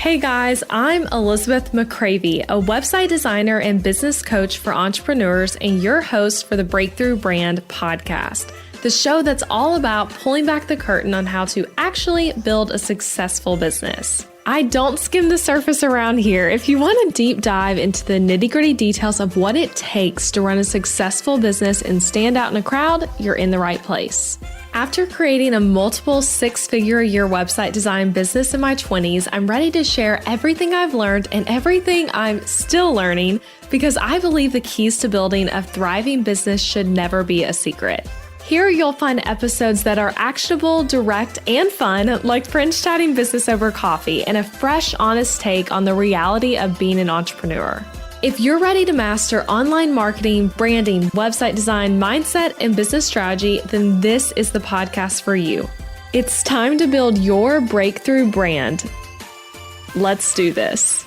Hey guys, I'm Elizabeth McCravey, a website designer and business coach for entrepreneurs and your host for the Breakthrough Brand podcast, the show that's all about pulling back the curtain on how to actually build a successful business. I don't skim the surface around here. If you want a deep dive into the nitty-gritty details of what it takes to run a successful business and stand out in a crowd, you're in the right place. After creating a multiple six-figure-a-year website design business in my 20s, I'm ready to share everything I've learned and everything I'm still learning because I believe the keys to building a thriving business should never be a secret. Here you'll find episodes that are actionable, direct, and fun, like friends chatting business over coffee, and a fresh, honest take on the reality of being an entrepreneur. If you're ready to master online marketing, branding, website design, mindset, and business strategy, then this is the podcast for you. It's time to build your breakthrough brand. Let's do this.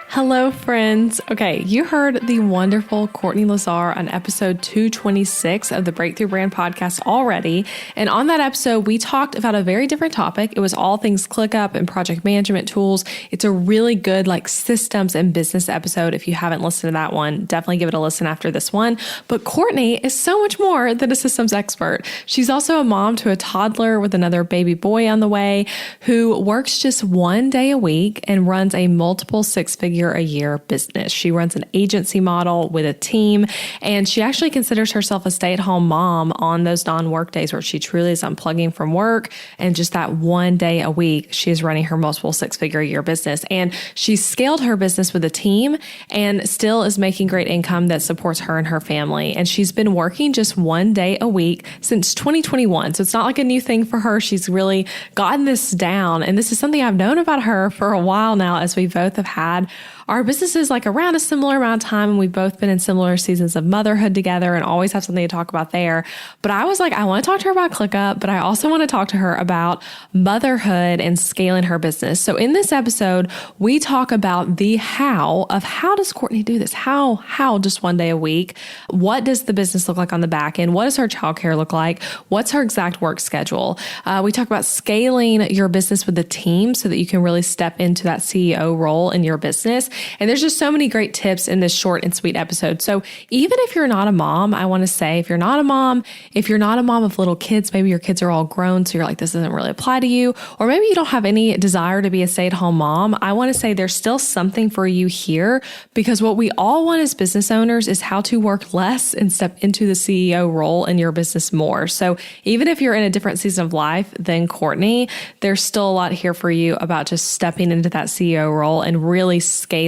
Hello, friends. Okay, you heard the wonderful Courtney Lazar on episode 226 of the Breakthrough Brand podcast already. And on that episode, we talked about a very different topic. It was all things ClickUp and project management tools. It's a really good systems and business episode. If you haven't listened to that one, definitely give it a listen after this one. But Courtney is so much more than a systems expert. She's also a mom to a toddler with another baby boy on the way who works just one day a week and runs a multiple six-figure a year business. She runs an agency model with a team, and she actually considers herself a stay-at-home mom on those non-work days where she truly is unplugging from work. And just that one day a week, she is running her multiple six-figure a year business. And she's scaled her business with a team and still is making great income that supports her and her family. And she's been working just one day a week since 2021. So it's not like a new thing for her. She's really gotten this down. And this is something I've known about her for a while now, as we both have had our businesses around a similar amount of time, and we've both been in similar seasons of motherhood together and always have something to talk about there. But I was like, I want to talk to her about ClickUp, but I also want to talk to her about motherhood and scaling her business. So in this episode, we talk about the how of how does Courtney do this? How just one day a week? What does the business look like on the back end? What does her childcare look like? What's her exact work schedule? We talk about scaling your business with a team so that you can really step into that CEO role in your business. And there's just so many great tips in this short and sweet episode. So even if you're not a mom, I want to say, if you're not a mom of little kids, maybe your kids are all grown, so you're like, this doesn't really apply to you, or maybe you don't have any desire to be a stay-at-home mom, I want to say there's still something for you here, because what we all want as business owners is how to work less and step into the CEO role in your business more. So even if you're in a different season of life than Courtney, there's still a lot here for you about just stepping into that CEO role and really scaling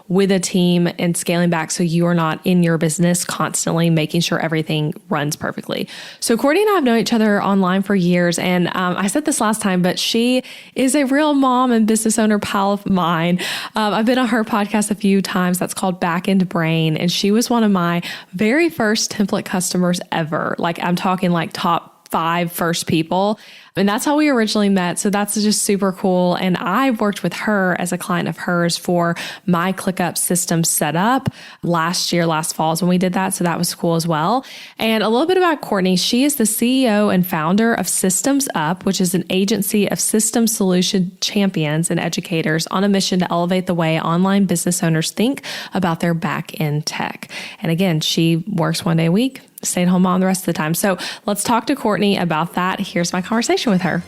with a team and scaling back so you are not in your business constantly making sure everything runs perfectly. So Courtney and I have known each other online for years, and I said this last time, but she is a real mom and business owner pal of mine. I've been on her podcast a few times. That's called Back End Brain, and she was one of my very first template customers ever. I'm talking top 5 first people. And that's how we originally met. So that's just super cool. And I've worked with her as a client of hers for my ClickUp system setup last fall is when we did that. So that was cool as well. And a little bit about Courtney. She is the CEO and founder of Systems Up, which is an agency of system solution champions and educators on a mission to elevate the way online business owners think about their back end tech. And again, she works one day a week, stay-at-home mom the rest of the time. So let's talk to Courtney about that. Here's my conversation with her.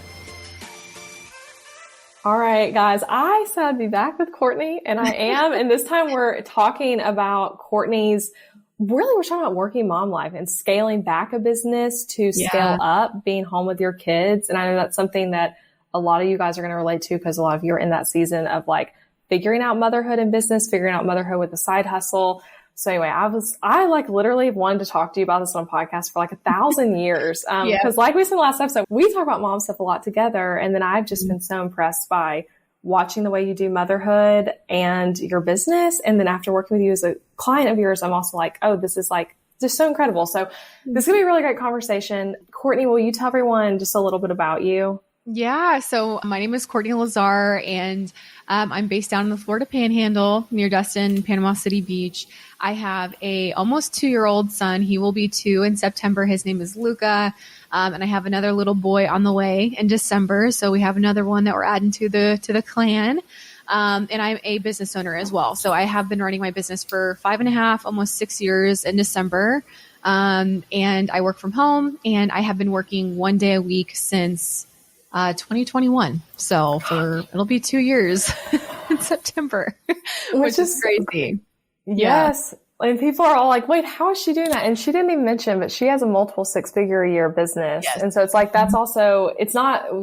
All right, guys, I said I'd be back with Courtney, and I am. And this time we're talking about we're talking about working mom life and scaling back a business to scale up, being home with your kids. And I know that's something that a lot of you guys are going to relate to, because a lot of you are in that season of figuring out motherhood and business, figuring out motherhood with a side hustle. So anyway, I literally wanted to talk to you about this on a podcast for 1,000 years. Because like we said in the last episode, we talk about mom stuff a lot together. And then I've just been so impressed by watching the way you do motherhood and your business. And then after working with you as a client of yours, I'm also oh, this is just so incredible. So this is going to be a really great conversation. Courtney, will you tell everyone just a little bit about you? Yeah. So my name is Courtney Lazar, and I'm based down in the Florida Panhandle near Destin, Panama City Beach. I have a almost 2-year-old son. He will be 2 in September. His name is Luca. And I have another little boy on the way in December. So we have another one that we're adding to the clan. And I'm a business owner as well. So I have been running my business for 5.5, almost 6 years in December. And I work from home, and I have been working 1 day a week since 2021. So it'll be 2 years in September, which is crazy. Yes. And people are all like, wait, how is she doing that? And she didn't even mention, but she has a multiple 6-figure a year business. Yes. And so it's like, that's also,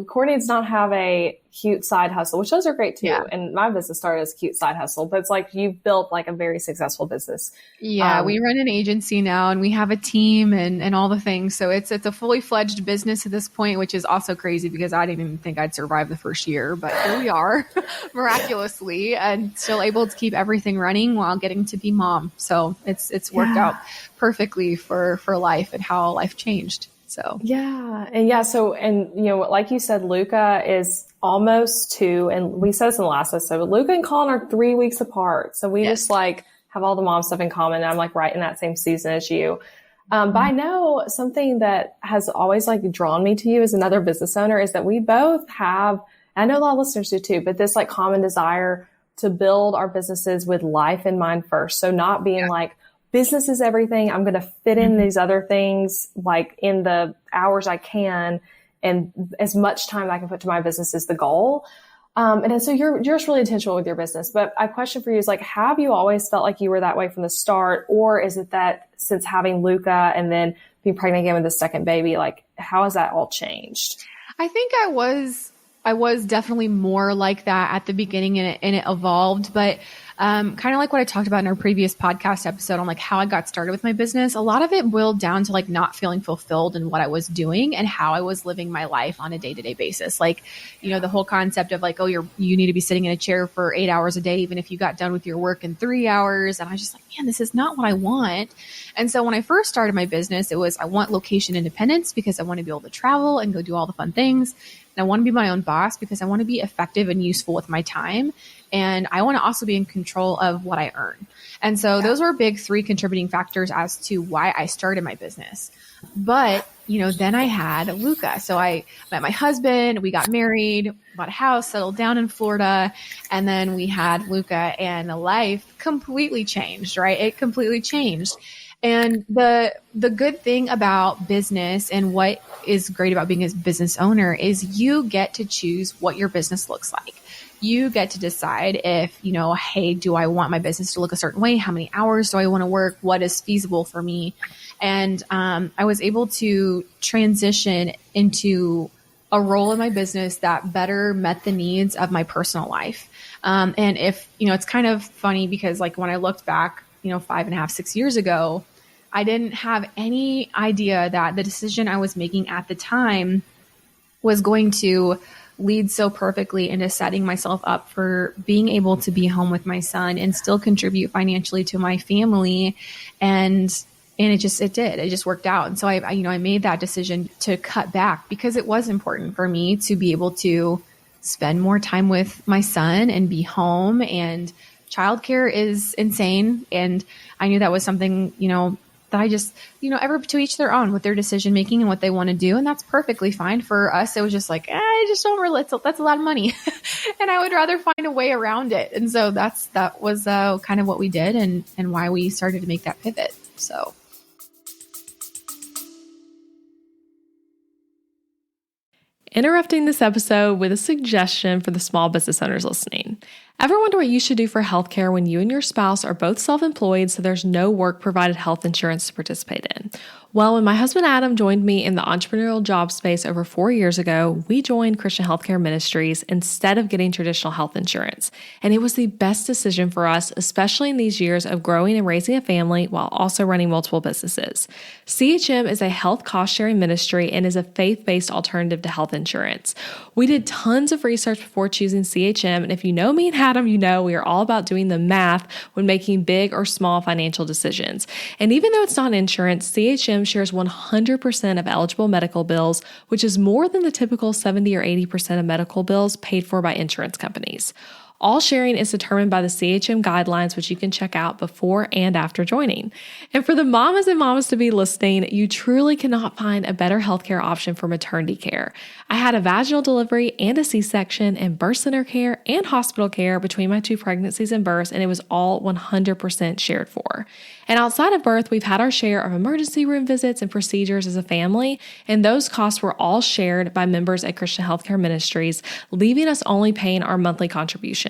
Courtney does not have a cute side hustle, which those are great too. Yeah. And my business started as a cute side hustle, but it's like you've built like a very successful business. Yeah. We run an agency now, and we have a team and all the things. So it's a fully fledged business at this point, which is also crazy because I didn't even think I'd survive the first year, but here we are miraculously and still able to keep everything running while getting to be mom. So it's worked out perfectly for life and how life changed. So, So, and you know, like you said, Luca is almost 2, and we said this in the last episode, Luca and Colin are 3 weeks apart. So we just like have all the mom stuff in common. And I'm like right in that same season as you. But I know something that has always like drawn me to you as another business owner is that we both have, I know a lot of listeners do too, but this like common desire to build our businesses with life in mind first. So not being like, business is everything. I'm going to fit in these other things like in the hours I can, and as much time I can put to my business is the goal. And so you're just really intentional with your business. But my question for you is like, have you always felt like you were that way from the start? Or is it that since having Luca and then being pregnant again with the second baby, like how has that all changed? I think I was definitely more like that at the beginning, and it evolved, but kind of like what I talked about in our previous podcast episode on like how I got started with my business. A lot of it boiled down to like not feeling fulfilled in what I was doing and how I was living my life on a day-to-day basis. Like, you know, the whole concept of like, oh, you need to be sitting in a chair for 8 hours a day, even if you got done with your work in 3 hours. And I was just like, man, this is not what I want. And so when I first started my business, it was, I want location independence because I want to be able to travel and go do all the fun things. And I want to be my own boss because I want to be effective and useful with my time. And I want to also be in control of what I earn. And so those were big 3 contributing factors as to why I started my business. But, you know, then I had Luca. So I met my husband, we got married, bought a house, settled down in Florida. And then we had Luca, and life completely changed, right? It completely changed. And the good thing about business and what is great about being a business owner is you get to choose what your business looks like. You get to decide if, you know, hey, do I want my business to look a certain way? How many hours do I want to work? What is feasible for me? And I was able to transition into a role in my business that better met the needs of my personal life. And if, you know, it's kind of funny because like when I looked back, you know, 5.5, 6 years ago, I didn't have any idea that the decision I was making at the time was going to lead so perfectly into setting myself up for being able to be home with my son and still contribute financially to my family. And it just worked out. And so I made that decision to cut back because it was important for me to be able to spend more time with my son and be home, and childcare is insane. And I knew that was something, you know, that I just, you know, ever to each their own with their decision making and what they want to do. And that's perfectly fine. For us, it was just like, I just don't really, that's a lot of money. And I would rather find a way around it. And so that was kind of what we did and why we started to make that pivot. So. Interrupting this episode with a suggestion for the small business owners listening. Ever wonder what you should do for healthcare when you and your spouse are both self-employed, so there's no work-provided health insurance to participate in? Well, when my husband Adam joined me in the entrepreneurial job space over 4 years ago, we joined Christian Healthcare Ministries instead of getting traditional health insurance. And it was the best decision for us, especially in these years of growing and raising a family while also running multiple businesses. CHM is a health cost-sharing ministry and is a faith-based alternative to health insurance. We did tons of research before choosing CHM, and if you know me and Adam, you know we are all about doing the math when making big or small financial decisions. And even though it's not insurance, CHM shares 100% of eligible medical bills, which is more than the typical 70 or 80% of medical bills paid for by insurance companies. All sharing is determined by the CHM guidelines, which you can check out before and after joining. And for the mamas and mamas to be listening, you truly cannot find a better healthcare option for maternity care. I had a vaginal delivery and a C-section and birth center care and hospital care between my 2 pregnancies and births, and it was all 100% shared for. And outside of birth, we've had our share of emergency room visits and procedures as a family, and those costs were all shared by members at Christian Healthcare Ministries, leaving us only paying our monthly contribution.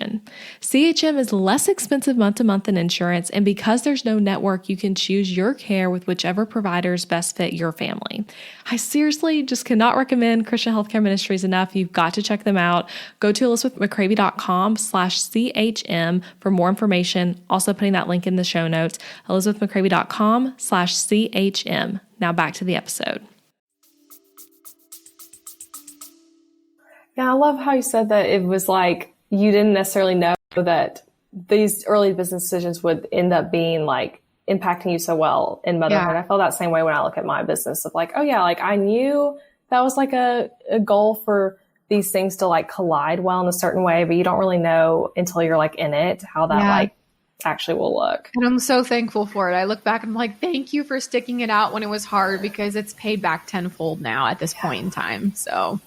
CHM is less expensive month to month than insurance, and because there's no network, you can choose your care with whichever providers best fit your family. I seriously just cannot recommend Christian Healthcare Ministries enough. You've got to check them out. Go to elizabethmccravey.com/CHM for more information. Also putting that link in the show notes, elizabethmccravey.com/CHM. Now back to the episode. Yeah, I love how you said that it was like you didn't necessarily know that these early business decisions would end up being like impacting you so well in motherhood. I feel that same way when I look at my business of like, oh yeah, like I knew that was like a goal for these things to like collide well in a certain way, but you don't really know until you're like in it how that like actually will look. And I'm so thankful for it. I look back and I'm like, thank you for sticking it out when it was hard, because it's paid back tenfold now at this point in time. So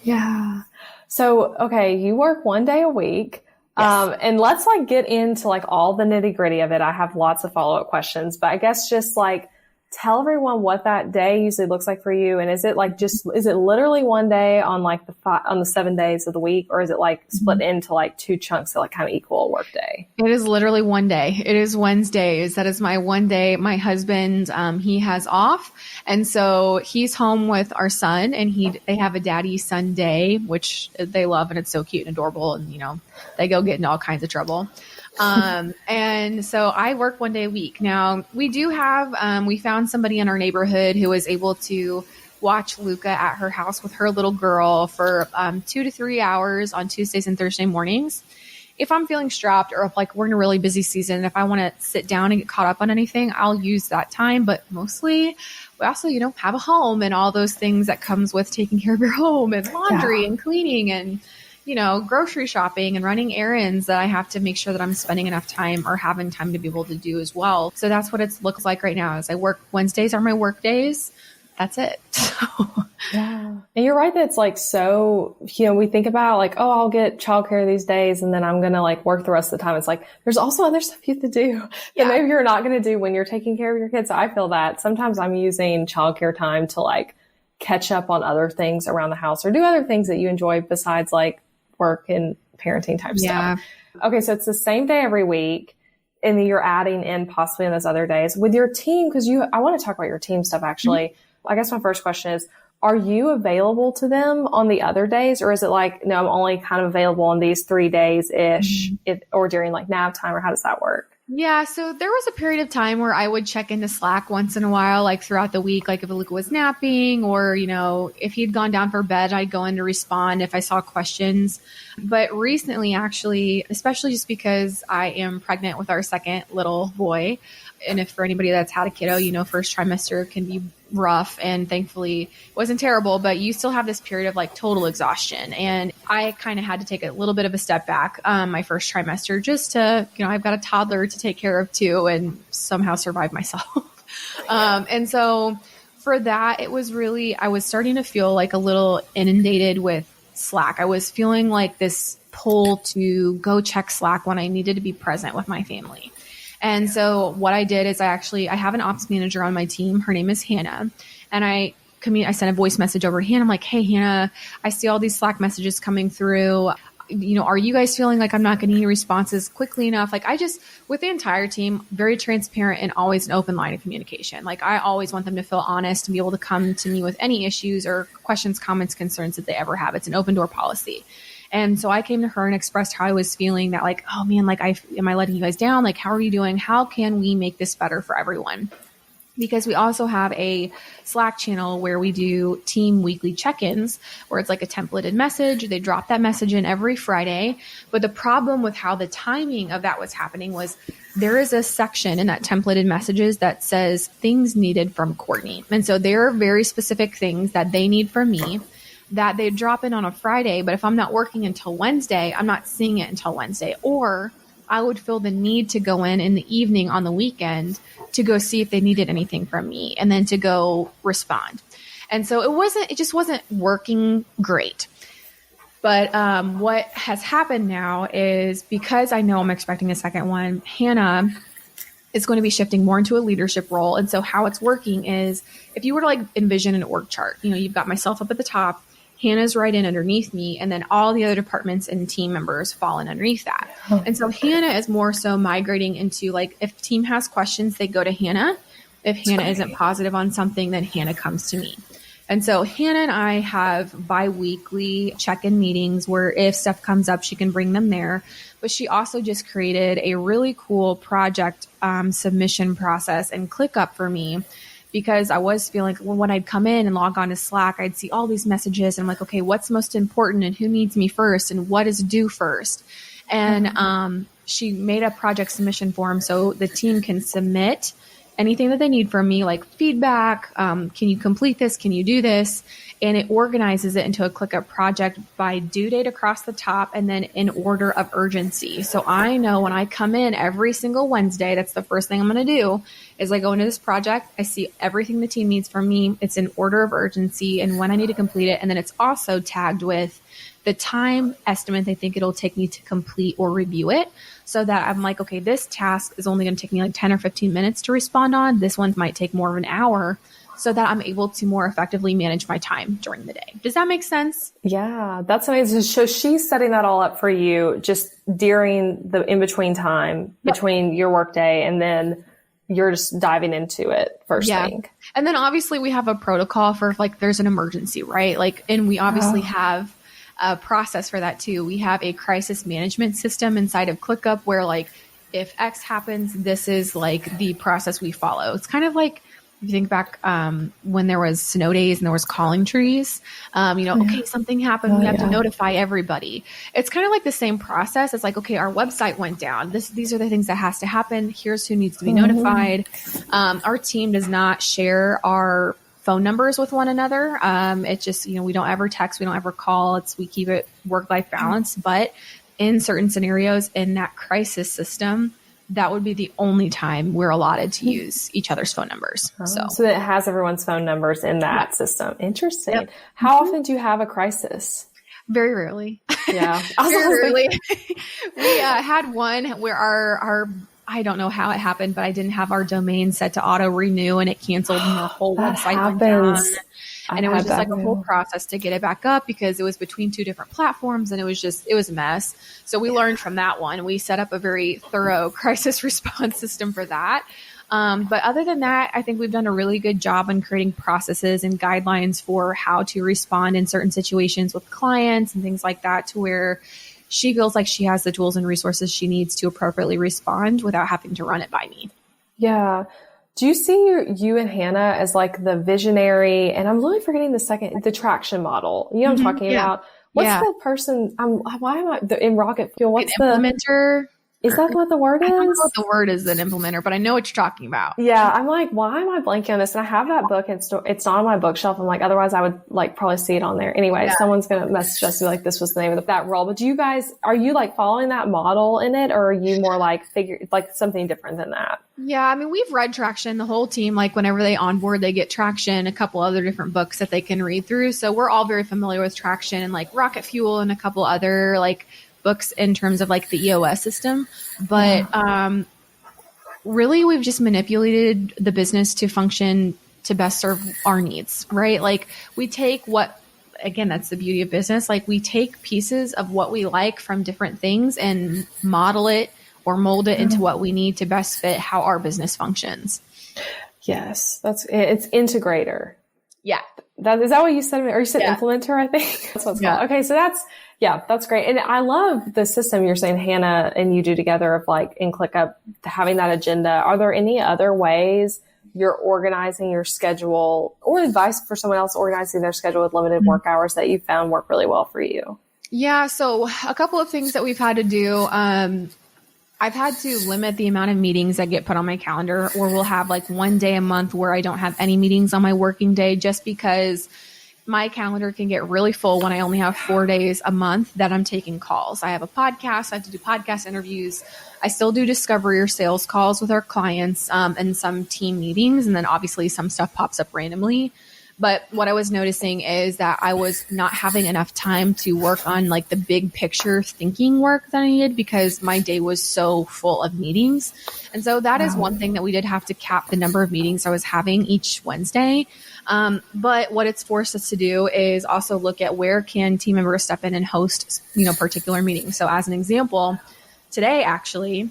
So, okay, you work 1 day a week. Yes. And let's like get into like all the nitty gritty of it. I have lots of follow-up questions, but I guess just like tell everyone what that day usually looks like for you. And is it like is it literally 1 day on like on the 7 days of the week, or is it like split into like 2 chunks that like kind of equal a work day? It is literally 1 day. It is Wednesdays. That is my 1 day. My husband, he has off. And so he's home with our son, and they have a daddy son day, which they love. And it's so cute and adorable. And, you know, they go get into all kinds of trouble. And so I work 1 day a week. Now we do have, we found somebody in our neighborhood who was able to watch Luca at her house with her little girl for 2 to 3 hours on Tuesdays and Thursday mornings. If I'm feeling strapped, or if like we're in a really busy season, if I want to sit down and get caught up on anything, I'll use that time. But mostly we also, you know, have a home and all those things that comes with taking care of your home, and laundry and cleaning and, you know, grocery shopping and running errands that I have to make sure that I'm spending enough time or having time to be able to do as well. So that's what it looks like right now. Is I work Wednesdays are my work days. That's it. Yeah. And you're right that it's like, so, you know, we think about like, oh, I'll get childcare these days and then I'm going to like work the rest of the time. It's like, there's also other stuff you have to do that maybe you're not going to do when you're taking care of your kids. So I feel that sometimes I'm using childcare time to like catch up on other things around the house or do other things that you enjoy besides like work and parenting type stuff. Okay. So it's the same day every week. And then you're adding in possibly on those other days with your team. Cause I want to talk about your team stuff actually. Mm-hmm. I guess my first question is, are you available to them on the other days? Or is it like, no, I'm only kind of available on these 3 days-ish or during like nap time, or how does that work? Yeah. So there was a period of time where I would check into Slack once in a while, like throughout the week, like if Luca was napping or, you know, if he'd gone down for bed, I'd go in to respond if I saw questions. But recently, actually, especially just because I am pregnant with our second little boy. And if for anybody that's had a kiddo, you know, first trimester can be rough, and thankfully it wasn't terrible, but you still have this period of like total exhaustion. And I kind of had to take a little bit of a step back my first trimester just to, you know, I've got a toddler to take care of too and somehow survive myself. And so for that, it was really, I was starting to feel like a little inundated with Slack. I was feeling like this pull to go check Slack when I needed to be present with my family. And so what I did is I have an ops manager on my team. Her name is Hannah. And I sent a voice message over to Hannah. I'm like, hey, Hannah, I see all these Slack messages coming through. You know, are you guys feeling like I'm not getting any responses quickly enough? Like with the entire team, very transparent and always an open line of communication. Like I always want them to feel honest and be able to come to me with any issues or questions, comments, concerns that they ever have. It's an open door policy. And so I came to her and expressed how I was feeling, that like, oh man, like am I letting you guys down? Like, how are you doing? How can we make this better for everyone? Because we also have a Slack channel where we do team weekly check-ins, where it's like a templated message. They drop that message in every Friday. But the problem with how the timing of that was happening was there is a section in that templated messages that says things needed from Courtney. And so there are very specific things that they need from me that they drop in on a Friday, but if I'm not working until Wednesday, I'm not seeing it until Wednesday. Or I would feel the need to go in the evening on the weekend to go see if they needed anything from me and then to go respond. And so it just wasn't working great. But what has happened now is, because I know I'm expecting a second one, Hannah is going to be shifting more into a leadership role. And so how it's working is, if you were to like envision an org chart, you've got myself up at the top, Hannah's right in underneath me, and then all the other departments and team members fall in underneath that. And so Hannah is more so migrating into, like, if team has questions, they go to Hannah. If Hannah isn't positive on something, then Hannah comes to me. And so Hannah and I have bi-weekly check-in meetings where if stuff comes up, she can bring them there. But she also just created a really cool project submission process and ClickUp for me, because I was feeling, well, when I'd come in and log on to Slack, I'd see all these messages. And I'm like, okay, what's most important and who needs me first and what is due first? And she made a project submission form so the team can submit anything that they need from me, like feedback. Can you complete this? Can you do this? And it organizes it into a ClickUp project by due date across the top and then in order of urgency. So I know when I come in every single Wednesday, that's the first thing I'm going to do is I go into this project. I see everything the team needs from me. It's in order of urgency and when I need to complete it. And then it's also tagged with the time estimate they think it'll take me to complete or review it, so that I'm like, okay, this task is only going to take me like 10 or 15 minutes to respond on. This one might take more of an hour, so that I'm able to more effectively manage my time during the day. Does that make sense? Yeah, that's amazing. So she's setting that all up for you just during the in-between time between your workday, and then you're just diving into it first thing. And then obviously we have a protocol for if like there's an emergency, right? Like, and we obviously have a process for that too. We have a crisis management system inside of ClickUp where, like, if X happens, this is like the process we follow. It's kind of like, if you think back when there was snow days and there was calling trees, okay, something happened. We have to notify everybody. It's kind of like the same process. It's like, okay, our website went down. These are the things that has to happen. Here's who needs to be notified. Our team does not share our phone numbers with one another. It's just, we don't ever text. We don't ever call. We keep it work-life balance. But in certain scenarios in that crisis system, that would be the only time we're allotted to use each other's phone numbers. So it has everyone's phone numbers in that system. Interesting. Yep. How often do you have a crisis? Very rarely. Yeah. Very rarely. We had one where our I don't know how it happened, but I didn't have our domain set to auto renew and it canceled and the whole website went down. And it was just like a whole process to get it back up because it was between two different platforms and it was a mess. So we learned from that one. We set up a very thorough crisis response system for that. But other than that, I think we've done a really good job in creating processes and guidelines for how to respond in certain situations with clients and things like that, to where she feels like she has the tools and resources she needs to appropriately respond without having to run it by me. Yeah. Do you see you and Hannah as like the visionary, and I'm really forgetting the traction model. You know what I'm talking about? What's the person, why am I, in Rocket Fuel, what's the implementer? Is that what the word is? I don't know what the word is, an implementer, but I know what you're talking about. Yeah. I'm like, why am I blanking on this? And I have that book. It's not on my bookshelf. I'm like, otherwise I would like probably see it on there. Anyway, someone's going to message us and be like, this was the name of that role. But are you like following that model in it, or are you more like something different than that? Yeah. I mean, we've read Traction, the whole team. Like whenever they onboard, they get Traction, a couple other different books that they can read through. So we're all very familiar with Traction and like Rocket Fuel and a couple other like books in terms of like the EOS system. But really we've just manipulated the business to function to best serve our needs, right? Like we take again, that's the beauty of business. Like we take pieces of what we like from different things and model it or mold it into what we need to best fit how our business functions. Yes. It's integrator. Yeah. Is that what you said? Or you said implementer, I think? That's what it's called. Okay. So that's great. And I love the system you're saying Hannah and you do together of like in ClickUp, having that agenda. Are there any other ways you're organizing your schedule, or advice for someone else organizing their schedule with limited work hours that you found work really well for you? Yeah. So a couple of things that we've had to do. I've had to limit the amount of meetings that get put on my calendar, or we'll have like one day a month where I don't have any meetings on my working day, just because my calendar can get really full when I only have 4 days a month that I'm taking calls. I have a podcast. I have to do podcast interviews. I still do discovery or sales calls with our clients, and some team meetings. And then obviously some stuff pops up randomly. But what I was noticing is that I was not having enough time to work on like the big picture thinking work that I needed because my day was so full of meetings. And so that is one thing that we did have to cap the number of meetings I was having each Wednesday. But what it's forced us to do is also look at where can team members step in and host, particular meetings. So as an example, today actually,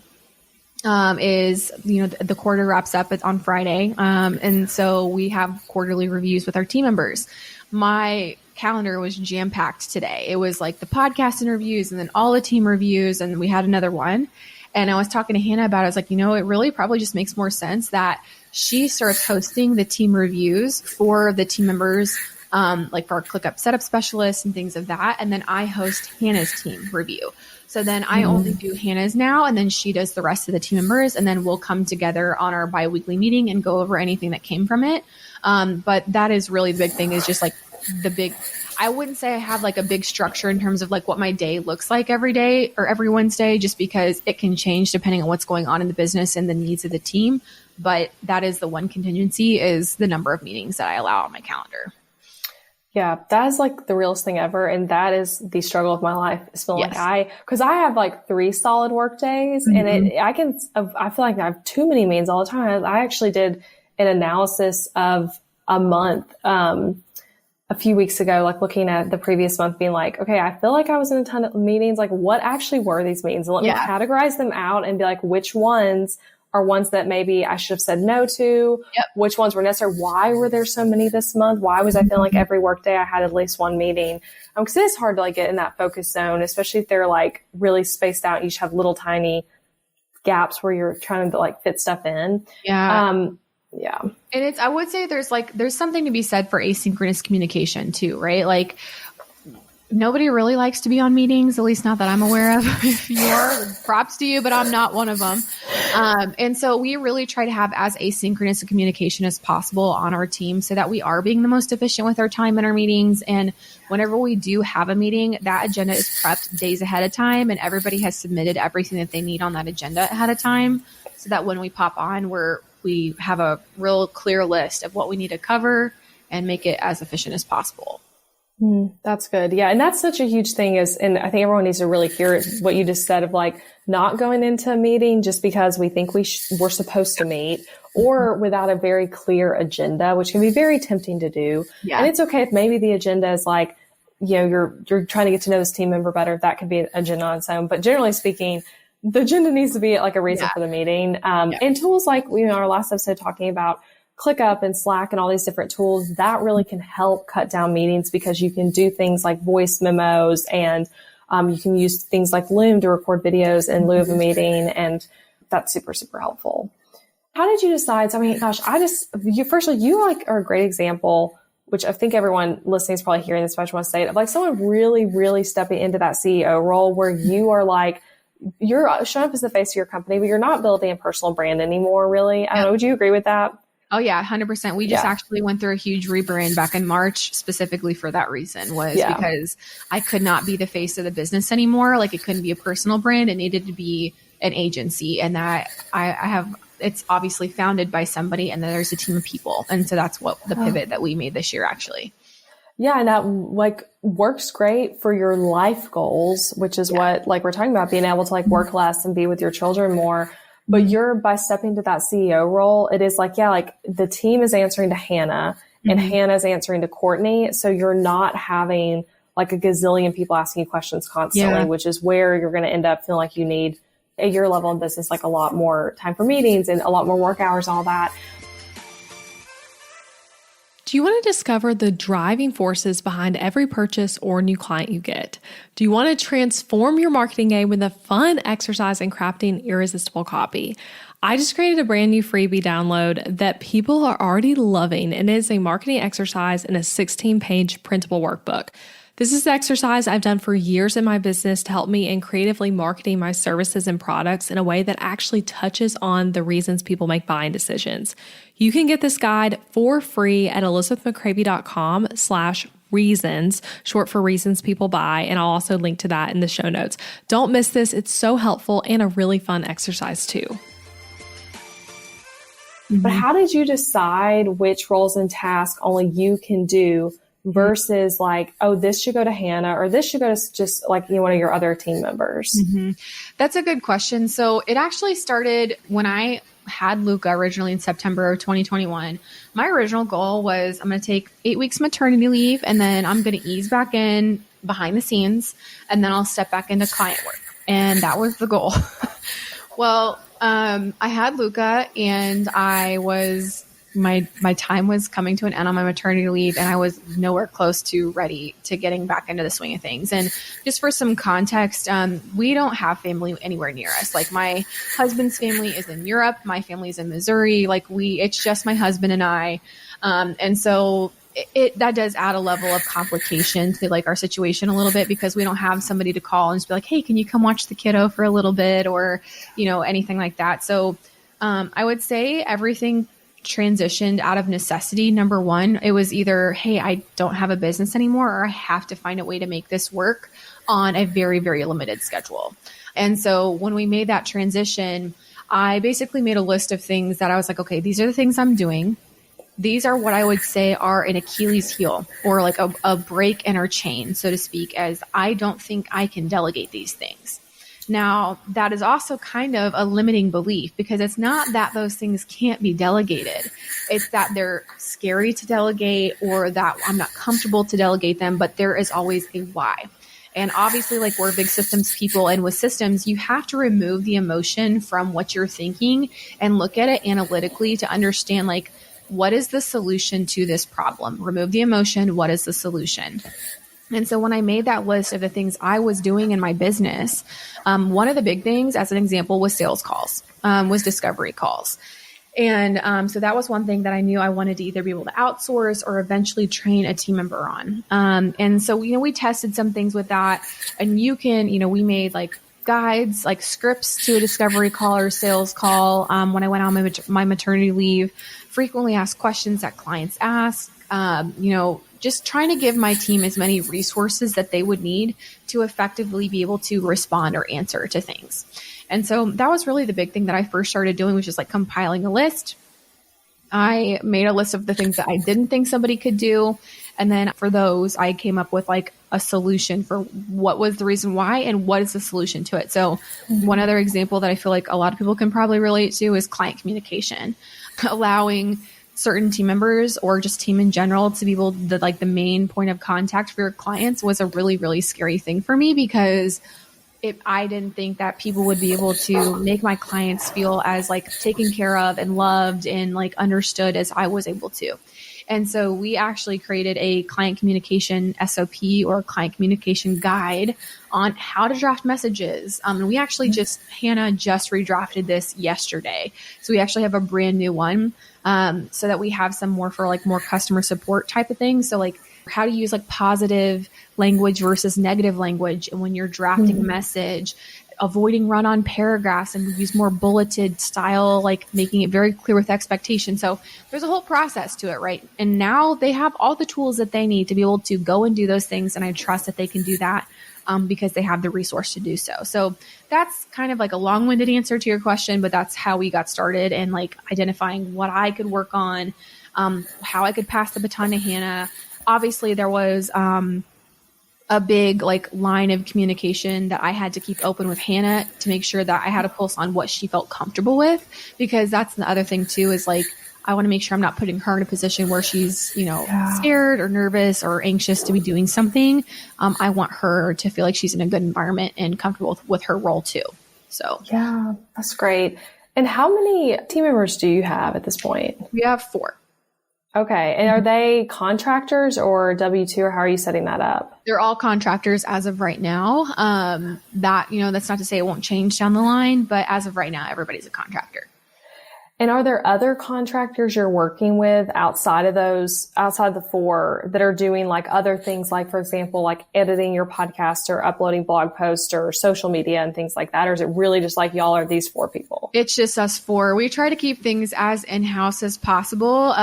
is, the quarter wraps up on Friday. And so we have quarterly reviews with our team members. My calendar was jam packed today. It was like the podcast interviews and then all the team reviews. And we had another one. And I was talking to Hannah about it. I was like, it really probably just makes more sense that she starts hosting the team reviews for the team members, like for our ClickUp setup specialists and things of that. And then I host Hannah's team review. So then I only do Hannah's now, and then she does the rest of the team members, and then we'll come together on our biweekly meeting and go over anything that came from it. But that is really the big thing, is just like I wouldn't say I have like a big structure in terms of like what my day looks like every day or every Wednesday, just because it can change depending on what's going on in the business and the needs of the team. But that is the one contingency, is the number of meetings that I allow on my calendar. Yeah, that is like the realest thing ever. And that is the struggle of my life, is feeling because I have like 3 solid work days, and I feel like I have too many meetings all the time. I actually did an analysis of a month, a few weeks ago, like looking at the previous month, being like, okay, I feel like I was in a ton of meetings. Like, what actually were these meetings? And let me categorize them out and be like, which ones are ones that maybe I should have said no to, which ones were necessary. Why were there so many this month? Why was I feeling like every work day I had at least one meeting? Because it is hard to like get in that focus zone, especially if they're like really spaced out. You each have little tiny gaps where you're trying to like fit stuff in. And I would say there's something to be said for asynchronous communication too, right? Like, nobody really likes to be on meetings, at least not that I'm aware of. If you are, props to you, but I'm not one of them. And so we really try to have as asynchronous a communication as possible on our team, so that we are being the most efficient with our time in our meetings. And whenever we do have a meeting, that agenda is prepped days ahead of time, and everybody has submitted everything that they need on that agenda ahead of time, so that when we pop on, we have a real clear list of what we need to cover and make it as efficient as possible. That's good. Yeah. And that's such a huge thing, and I think everyone needs to really hear what you just said of like not going into a meeting just because we think we're supposed to meet, or without a very clear agenda, which can be very tempting to do. Yeah. And it's okay if maybe the agenda is like, you're trying to get to know this team member better. That could be an agenda on its own. But generally speaking, the agenda needs to be like a reason for the meeting. And tools like, our last episode talking about ClickUp and Slack and all these different tools, that really can help cut down meetings, because you can do things like voice memos, and you can use things like Loom to record videos in lieu of a meeting. And that's super, super helpful. How did you decide? So, you like are a great example, which I think everyone listening is probably hearing this, but I just want to say it, of like someone really, really stepping into that CEO role where you are like, you're showing up as the face of your company, but you're not building a personal brand anymore, really. I don't know. Would you agree with that? Oh yeah, 100%. We just actually went through a huge rebrand back in March, specifically for that reason, because I could not be the face of the business anymore. Like, it couldn't be a personal brand. It needed to be an agency, and that it's obviously founded by somebody, and then there's a team of people. And so that's what the pivot that we made this year, actually. Yeah. And that like works great for your life goals, which is what like we're talking about, being able to like work less and be with your children more. But by stepping to that CEO role, it is like, like the team is answering to Hannah, and Hannah's answering to Courtney. So you're not having like a gazillion people asking you questions constantly, which is where you're going to end up feeling like you need, at your level in business, like a lot more time for meetings and a lot more work hours, all that. Do you want to discover the driving forces behind every purchase or new client you get? Do you want to transform your marketing game with a fun exercise in crafting irresistible copy? I just created a brand new freebie download that people are already loving, and it is a marketing exercise in a 16-page printable workbook. This is the exercise I've done for years in my business to help me in creatively marketing my services and products in a way that actually touches on the reasons people make buying decisions. You can get this guide for free at elizabethmccravey.com/workbook. Reasons, short for reasons people buy. And I'll also link to that in the show notes. Don't miss this. It's so helpful and a really fun exercise too. But how did you decide which roles and tasks only you can do versus like, oh, this should go to Hannah or this should go to just like one of your other team members? That's a good question. So it actually started when I had Luca originally in September of 2021. My original goal was I'm going to take 8 weeks maternity leave and then I'm going to ease back in behind the scenes and then I'll step back into client work. And that was the goal. Well, I had Luca and my time was coming to an end on my maternity leave and I was nowhere close to ready to getting back into the swing of things. And just for some context, we don't have family anywhere near us. Like my husband's family is in Europe. My family is in Missouri. It's just my husband and I. And so that does add a level of complication to like our situation a little bit because we don't have somebody to call and just be like, hey, can you come watch the kiddo for a little bit or, anything like that. So I would say everything transitioned out of necessity. Number one, it was either, hey, I don't have a business anymore or I have to find a way to make this work on a very, very limited schedule. And so when we made that transition, I basically made a list of things that I was like, okay, these are the things I'm doing. These are what I would say are an Achilles heel or like a break in our chain, so to speak, as I don't think I can delegate these things. Now, that is also kind of a limiting belief because it's not that those things can't be delegated. It's that they're scary to delegate or that I'm not comfortable to delegate them, but there is always a why. And obviously, like we're big systems people, and with systems, you have to remove the emotion from what you're thinking and look at it analytically to understand like, what is the solution to this problem? Remove the emotion. What is the solution? And so when I made that list of the things I was doing in my business, one of the big things, as an example, was sales calls, was discovery calls. And so that was one thing that I knew I wanted to either be able to outsource or eventually train a team member on. And so, we tested some things with that. And we made like guides, like scripts to a discovery call or sales call when I went on my maternity leave, frequently asked questions that clients ask, just trying to give my team as many resources that they would need to effectively be able to respond or answer to things. And so that was really the big thing that I first started doing, was just like compiling a list. I made a list of the things that I didn't think somebody could do. And then for those, I came up with like a solution for what was the reason why and what is the solution to it. So one other example that I feel like a lot of people can probably relate to is client communication, allowing certain team members or just team in general to be able to the main point of contact for your clients was a really, really scary thing for me because I didn't think that people would be able to make my clients feel as like taken care of and loved and like understood as I was able to. And so we actually created a client communication SOP or client communication guide on how to draft messages. And we actually Hannah just redrafted this yesterday. So we actually have a brand new one so that we have some more for like more customer support type of things. So like how to use like positive language versus negative language. And when you're drafting a message, avoiding run-on paragraphs and use more bulleted style, like making it very clear with expectation. So there's a whole process to it, right? And now they have all the tools that they need to be able to go and do those things. And I trust that they can do that because they have the resource to do so. So that's kind of like a long-winded answer to your question, but that's how we got started and like identifying what I could work on, how I could pass the baton to Hannah. Obviously, there was a big like line of communication that I had to keep open with Hannah to make sure that I had a pulse on what she felt comfortable with, because that's the other thing too, is like, I want to make sure I'm not putting her in a position where she's, scared or nervous or anxious to be doing something. I want her to feel like she's in a good environment and comfortable with her role too. So yeah, that's great. And how many team members do you have at this point? We have 4. Okay. And are they contractors or W-2, or how are you setting that up? They're all contractors as of right now. That's not to say it won't change down the line, but as of right now, everybody's a contractor. And are there other contractors you're working with outside the four that are doing like other things, like, for example, like editing your podcast or uploading blog posts or social media and things like that? Or is it really just like y'all are these four people? It's just us four. We try to keep things as in-house as possible.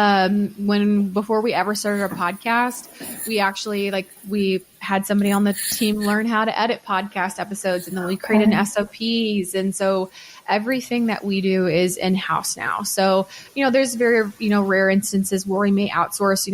Before we ever started our podcast, we had somebody on the team learn how to edit podcast episodes, and then we created SOPs. And so everything that we do is in-house now. So, there's very, rare instances where we may outsource,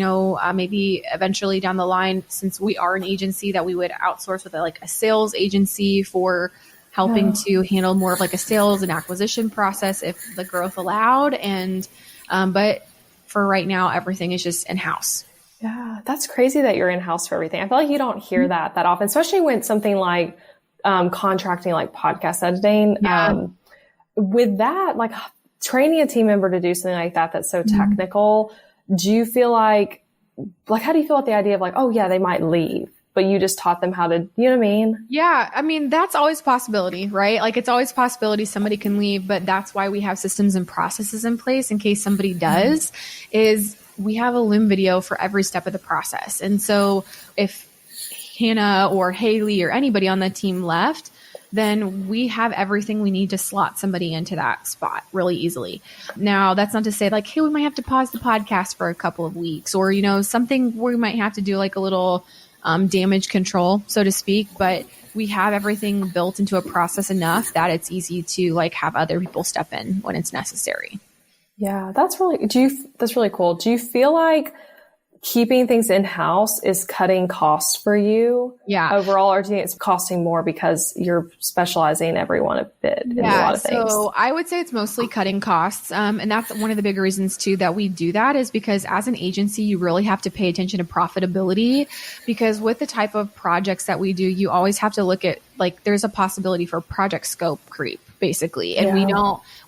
maybe eventually down the line, since we are an agency, that we would outsource with a sales agency for helping to handle more of like a sales and acquisition process if the growth allowed. And, but for right now, everything is just in-house. Yeah, that's crazy that you're in-house for everything. I feel like you don't hear that often, especially when something like contracting, like podcast editing. Yeah. With that, like training a team member to do something like that that's so technical, do you feel like how do you feel about the idea of like, oh yeah, they might leave, but you just taught them how to, you know what I mean? Yeah. I mean, that's always a possibility, right? Like it's always a possibility somebody can leave, but that's why we have systems and processes in place in case somebody does, is we have a Loom video for every step of the process. And so if Hannah or Haley or anybody on the team left, then we have everything we need to slot somebody into that spot really easily. Now, that's not to say like, hey, we might have to pause the podcast for a couple of weeks, or, something where we might have to do like a little damage control, so to speak. But we have everything built into a process enough that it's easy to like have other people step in when it's necessary. Yeah, that's really cool. Do you feel like keeping things in-house is cutting costs for you overall, or do you think it's costing more because you're specializing everyone a bit in a lot of things? So I would say it's mostly cutting costs. And that's one of the big reasons too that we do that, is because as an agency, you really have to pay attention to profitability, because with the type of projects that we do, you always have to look at like, there's a possibility for project scope creep basically. And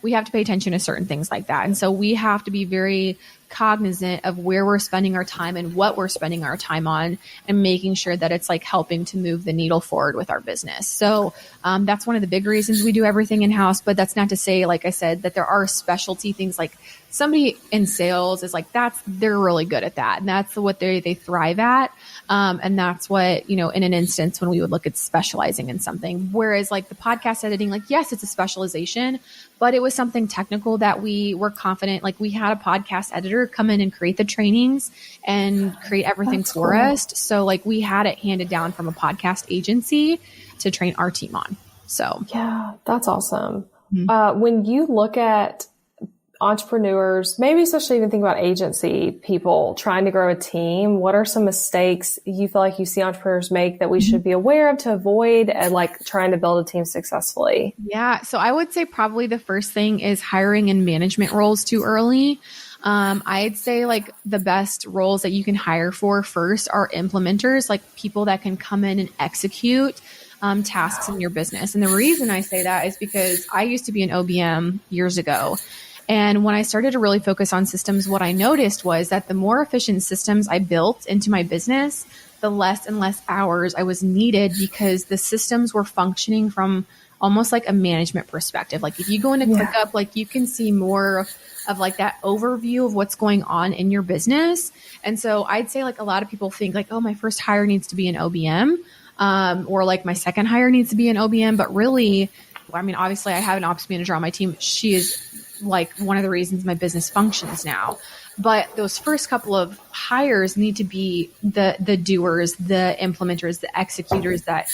we have to pay attention to certain things like that. And so we have to be very cognizant of where we're spending our time and what we're spending our time on, and making sure that it's like helping to move the needle forward with our business. So that's one of the big reasons we do everything in-house. But that's not to say, like I said, that there are specialty things, like somebody in sales is like, they're really good at that. And that's what they thrive at. And that's what, in an instance when we would look at specializing in something, whereas like the podcast editing, like, yes, it's a specialization, but it was something technical that we were confident. Like we had a podcast editor come in and create the trainings and create everything for us. So like we had it handed down from a podcast agency to train our team on. So yeah, that's awesome. When you look at entrepreneurs, maybe especially even think about agency people trying to grow a team, what are some mistakes you feel like you see entrepreneurs make that we should be aware of to avoid and like trying to build a team successfully? Yeah. So I would say probably the first thing is hiring in management roles too early. I'd say like the best roles that you can hire for first are implementers, like people that can come in and execute tasks in your business. And the reason I say that is because I used to be an OBM years ago. And when I started to really focus on systems, what I noticed was that the more efficient systems I built into my business, the less and less hours I was needed, because the systems were functioning from almost like a management perspective. Like if you go into ClickUp, like you can see more of like that overview of what's going on in your business. And so I'd say like a lot of people think like, oh, my first hire needs to be an OBM, or like my second hire needs to be an OBM. But really, I mean, obviously I have an ops manager on my team. She is like one of the reasons my business functions now. But those first couple of hires need to be the doers, the implementers, the executors that,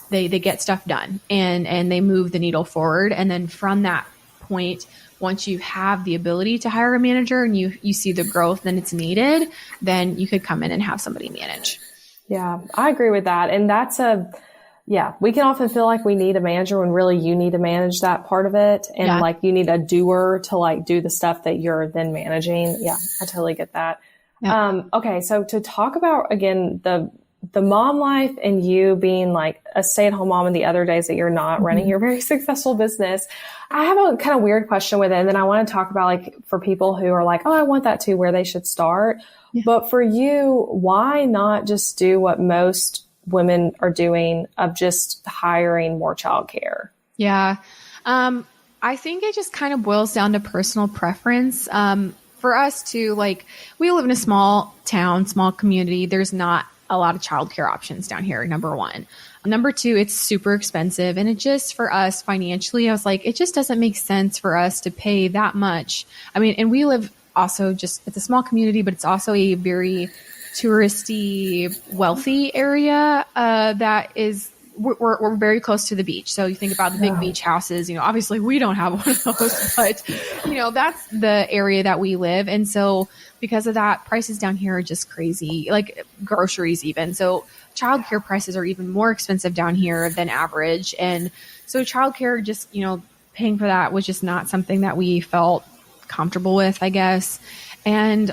they get stuff done and they move the needle forward. And then from that point, once you have the ability to hire a manager and you see the growth then it's needed, then you could come in and have somebody manage. Yeah, I agree with that. And we can often feel like we need a manager when really you need to manage that part of it. And like you need a doer to like do the stuff that you're then managing. Yeah, I totally get that. Yeah. Okay. So to talk about again, the mom life and you being like a stay-at-home mom and the other days that you're not running your very successful business, I have a kind of weird question with it. And then I want to talk about like for people who are like, oh, I want that too, where they should start. Yeah. But for you, why not just do what most women are doing of just hiring more childcare? Yeah. I think it just kind of boils down to personal preference. For us to we live in a small town, small community. There's not a lot of childcare options down here. Number one. Number two, it's super expensive. And it just, for us financially, I was like, it just doesn't make sense for us to pay that much. I mean, and we live also it's a small community, but it's also a very touristy, wealthy area, that is, we're very close to the beach. So you think about the big beach houses, obviously we don't have one of those, but that's the area that we live. And so because of that, prices down here are just crazy, like groceries even. So childcare prices are even more expensive down here than average. And so childcare, just, paying for that was just not something that we felt comfortable with, I guess. And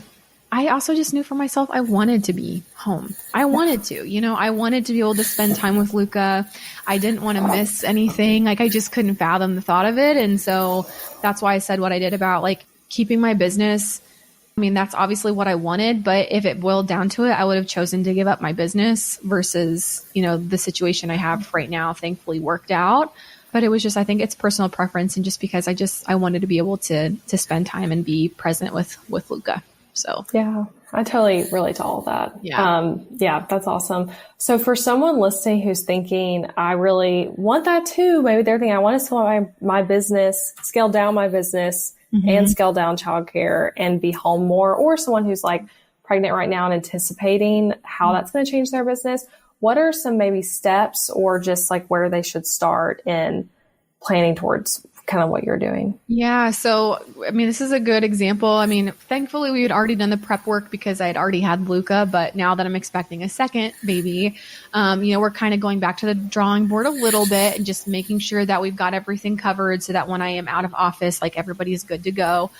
I also just knew for myself, I wanted to be home. I wanted to, I wanted to be able to spend time with Luca. I didn't want to miss anything. I just couldn't fathom the thought of it. And so that's why I said what I did about keeping my business. I mean, that's obviously what I wanted, but if it boiled down to it, I would have chosen to give up my business versus, the situation I have right now thankfully worked out. But it was just, I think it's personal preference. And just because I wanted to be able to spend time and be present with Luca. So yeah, I totally relate to all of that. Yeah. That's awesome. So for someone listening who's thinking, I really want that too, maybe they're thinking, I want to scale my business, scale down my business and scale down childcare and be home more, or someone who's pregnant right now and anticipating how that's going to change their business. What are some maybe steps or just where they should start in planning towards kind of what you're doing? Yeah. So, I mean, this is a good example. I mean, thankfully we had already done the prep work because I had already had Luca, but now that I'm expecting a second baby, we're kind of going back to the drawing board a little bit and just making sure that we've got everything covered so that when I am out of office, everybody's good to go.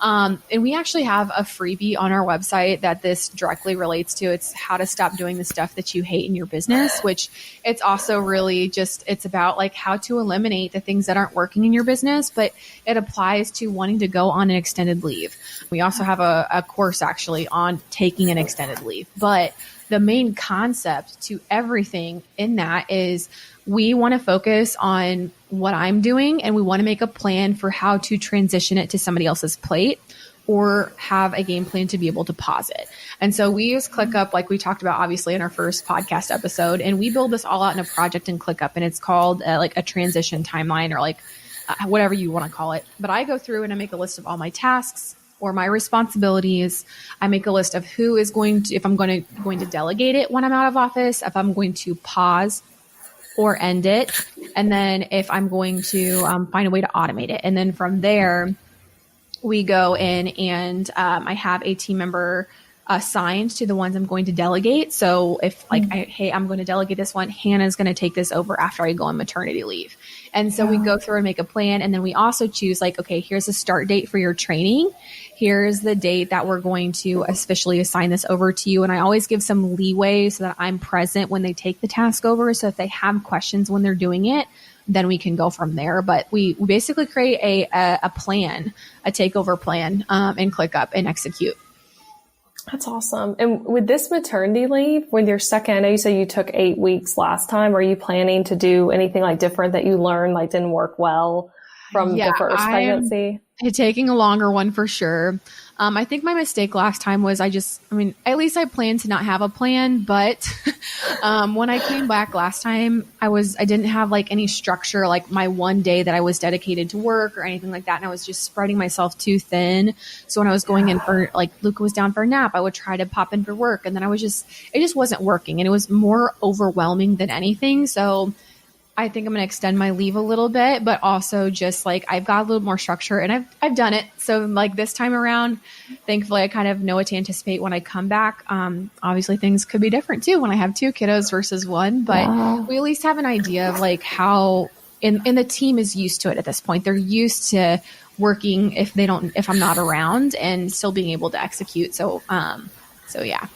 And we actually have a freebie on our website that this directly relates to. It's how to stop doing the stuff that you hate in your business, which it's also really it's about how to eliminate the things that aren't working in your business, but it applies to wanting to go on an extended leave. We also have a course actually on taking an extended leave, but the main concept to everything in that is we want to focus on what I'm doing and we want to make a plan for how to transition it to somebody else's plate or have a game plan to be able to pause it. And so we use ClickUp like we talked about obviously in our first podcast episode, and we build this all out in a project in ClickUp, and it's called a transition timeline or whatever you want to call it. But I go through and I make a list of all my tasks or my responsibilities. I make a list of who is going to, if I'm going to delegate it when I'm out of office, if I'm going to pause or end it, and then if I'm going to find a way to automate it. And then from there, we go in and I have a team member assigned to the ones I'm going to delegate. So if hey, I'm going to delegate this one, Hannah's going to take this over after I go on maternity leave. And so we go through and make a plan. And then we also choose okay, here's a start date for your training. Here's the date that we're going to officially assign this over to you. And I always give some leeway so that I'm present when they take the task over. So if they have questions when they're doing it, then we can go from there. But we basically create a plan, a takeover plan, and ClickUp and execute. That's awesome. And with this maternity leave, with your second, I know you said you took 8 weeks last time. Are you planning to do anything different that you learned didn't work well from the first pregnancy? Taking a longer one for sure. I think my mistake last time was at least I planned to not have a plan, but when I came back last time, I didn't have any structure, my one day that I was dedicated to work or anything like that. And I was just spreading myself too thin. So when I was going in for Luca was down for a nap, I would try to pop in for work. And then it just wasn't working, and it was more overwhelming than anything. So I think I'm going to extend my leave a little bit, but also just I've got a little more structure, and I've done it. So this time around, thankfully I kind of know what to anticipate when I come back. Obviously things could be different too when I have 2 kiddos versus 1, but we at least have an idea of how, and the team is used to it at this point. They're used to working if I'm not around and still being able to execute. So yeah.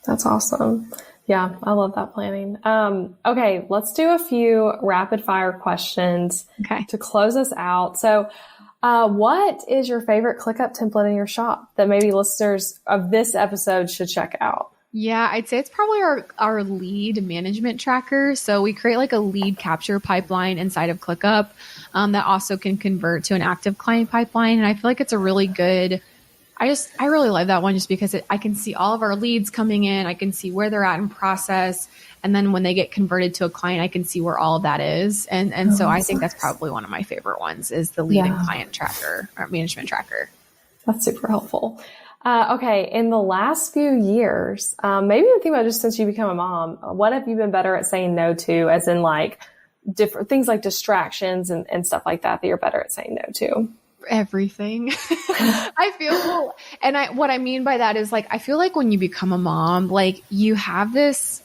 That's awesome. Yeah, I love that planning. Okay, let's do a few rapid fire questions to close us out. So, what is your favorite ClickUp template in your shop that maybe listeners of this episode should check out? Yeah, I'd say it's probably our lead management tracker. So we create like a lead capture pipeline inside of ClickUp that also can convert to an active client pipeline. And I feel like it's a really good, I really love that one just because I can see all of our leads coming in. I can see where they're at in process. And then when they get converted to a client, I can see where all of that is. And so I think that's probably one of my favorite ones is the lead and client tracker or management tracker. That's super helpful. Okay. In the last few years, maybe think about just since you become a mom, what have you been better at saying no to, as in like different things like distractions and stuff like that you're better at saying no to? Everything. I feel, what I mean by that is like, I feel like when you become a mom, like you have this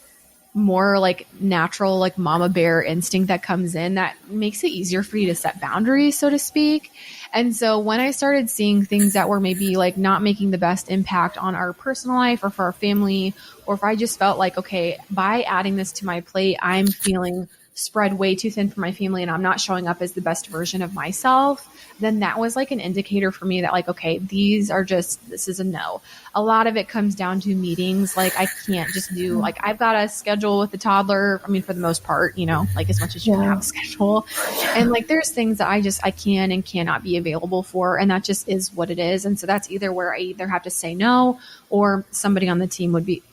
more like natural, like mama bear instinct that comes in that makes it easier for you to set boundaries, so to speak. And so when I started seeing things that were maybe like not making the best impact on our personal life or for our family, or if I just felt like, okay, by adding this to my plate, I'm feeling spread way too thin for my family and I'm not showing up as the best version of myself, then that was like an indicator for me that like, okay, this is a no. A lot of it comes down to meetings. Like I can't just do like, I've got a schedule with the toddler. I mean, for the most part, like as much as you can have a schedule. And like, there's things that I can and cannot be available for. And that just is what it is. And so that's either where I either have to say no, or somebody on the team would be,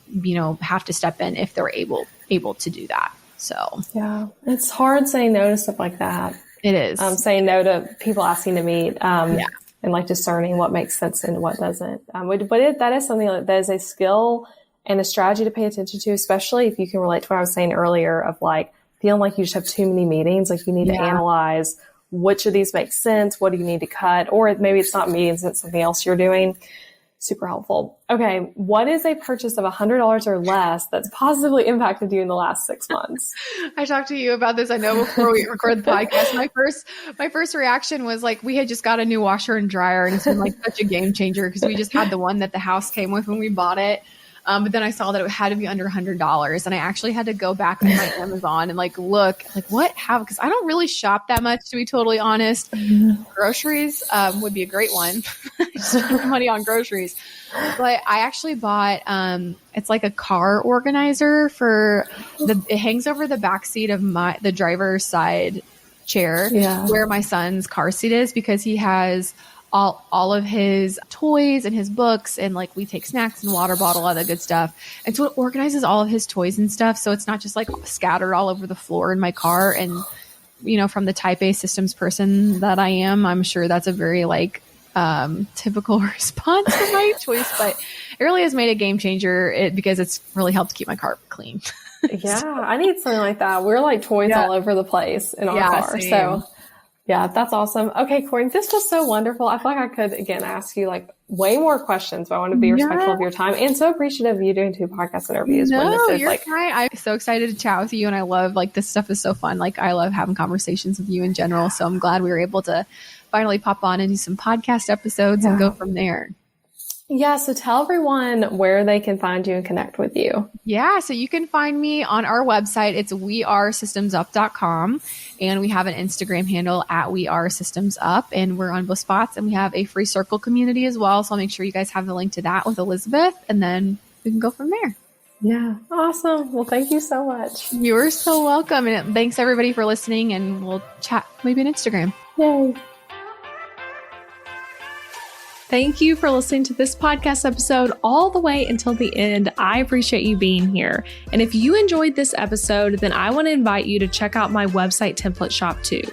have to step in if they're able to do that. So yeah, it's hard saying no to stuff like that. It is. Saying no to people asking to meet, and like discerning what makes sense and what doesn't. That is something that is a skill and a strategy to pay attention to, especially if you can relate to what I was saying earlier of like feeling like you just have too many meetings. Like you need to analyze which of these make sense. What do you need to cut? Or maybe it's not meetings, it's something else you're doing. Super helpful. Okay. What is a purchase of $100 or less that's positively impacted you in the last 6 months? I talked to you about this. I know before we record the podcast, my first reaction was like, we had just got a new washer and dryer and it's been like such a game changer because we just had the one that the house came with when we bought it. But then I saw that it had to be under $100 and I actually had to go back on my Amazon and like, look, like because I don't really shop that much, to be totally honest. Groceries, would be a great one. Spend money on groceries. But I actually bought, it's like a car organizer it hangs over the back seat of the driver's side chair where my son's car seat is because he has all of his toys and his books and like we take snacks and water bottle, all that good stuff. And so it organizes all of his toys and stuff. So it's not just like scattered all over the floor in my car. And, from the type A systems person that I am, I'm sure that's a very like, typical response to my choice, but it really has made a game changer because it's really helped keep my car clean. Yeah. I need something like that. We're like toys all over the place in our car. Same. So yeah, that's awesome. Okay, Courtney, this was so wonderful. I feel like I could, again, ask you like way more questions, but I want to be respectful of your time and so appreciative of you doing 2 podcast interviews. No, you're fine. I'm so excited to chat with you and I love like this stuff is so fun. Like I love having conversations with you in general. So I'm glad we were able to finally pop on and do some podcast episodes and go from there. Yeah. So tell everyone where they can find you and connect with you. Yeah. So you can find me on our website. It's wearesystemsup.com. And we have an Instagram handle at wearesystemsup. And we're on both spots. And we have a free circle community as well. So I'll make sure you guys have the link to that with Elizabeth. And then we can go from there. Yeah. Awesome. Well, thank you so much. You're so welcome. And thanks everybody for listening. And we'll chat maybe on Instagram. Yay. Thank you for listening to this podcast episode all the way until the end. I appreciate you being here. And if you enjoyed this episode, then I want to invite you to check out my website template shop too.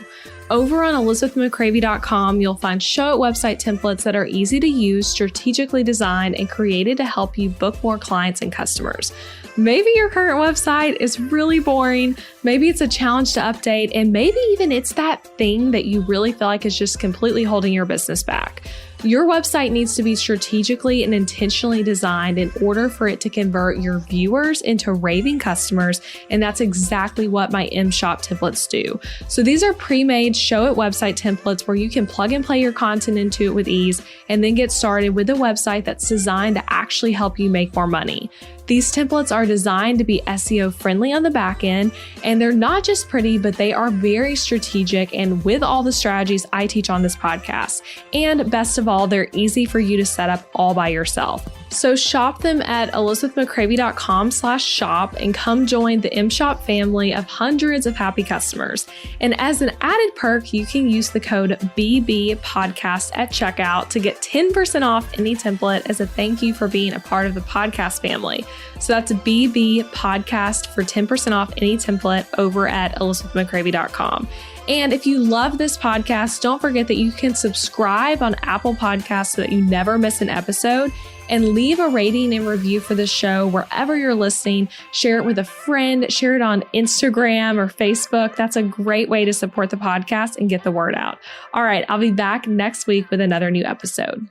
Over on elizabethmccravey.com, you'll find show it website templates that are easy to use, strategically designed, and created to help you book more clients and customers. Maybe your current website is really boring. Maybe it's a challenge to update, and maybe even it's that thing that you really feel like is just completely holding your business back. Your website needs to be strategically and intentionally designed in order for it to convert your viewers into raving customers, and that's exactly what my M-Shop templates do. So these are pre-made show it website templates where you can plug and play your content into it with ease and then get started with a website that's designed to actually help you make more money. These templates are designed to be SEO friendly on the back end, and they're not just pretty, but they are very strategic and with all the strategies I teach on this podcast. And best of all, they're easy for you to set up all by yourself. So shop them at elizabethmccravey.com/shop and come join the M-Shop family of hundreds of happy customers. And as an added perk, you can use the code BBPodcast at checkout to get 10% off any template as a thank you for being a part of the podcast family. So that's BB Podcast for 10% off any template over at elizabethmccravey.com. And if you love this podcast, don't forget that you can subscribe on Apple Podcasts so that you never miss an episode, and leave a rating and review for the show wherever you're listening. Share it with a friend, share it on Instagram or Facebook. That's a great way to support the podcast and get the word out. All right, I'll be back next week with another new episode.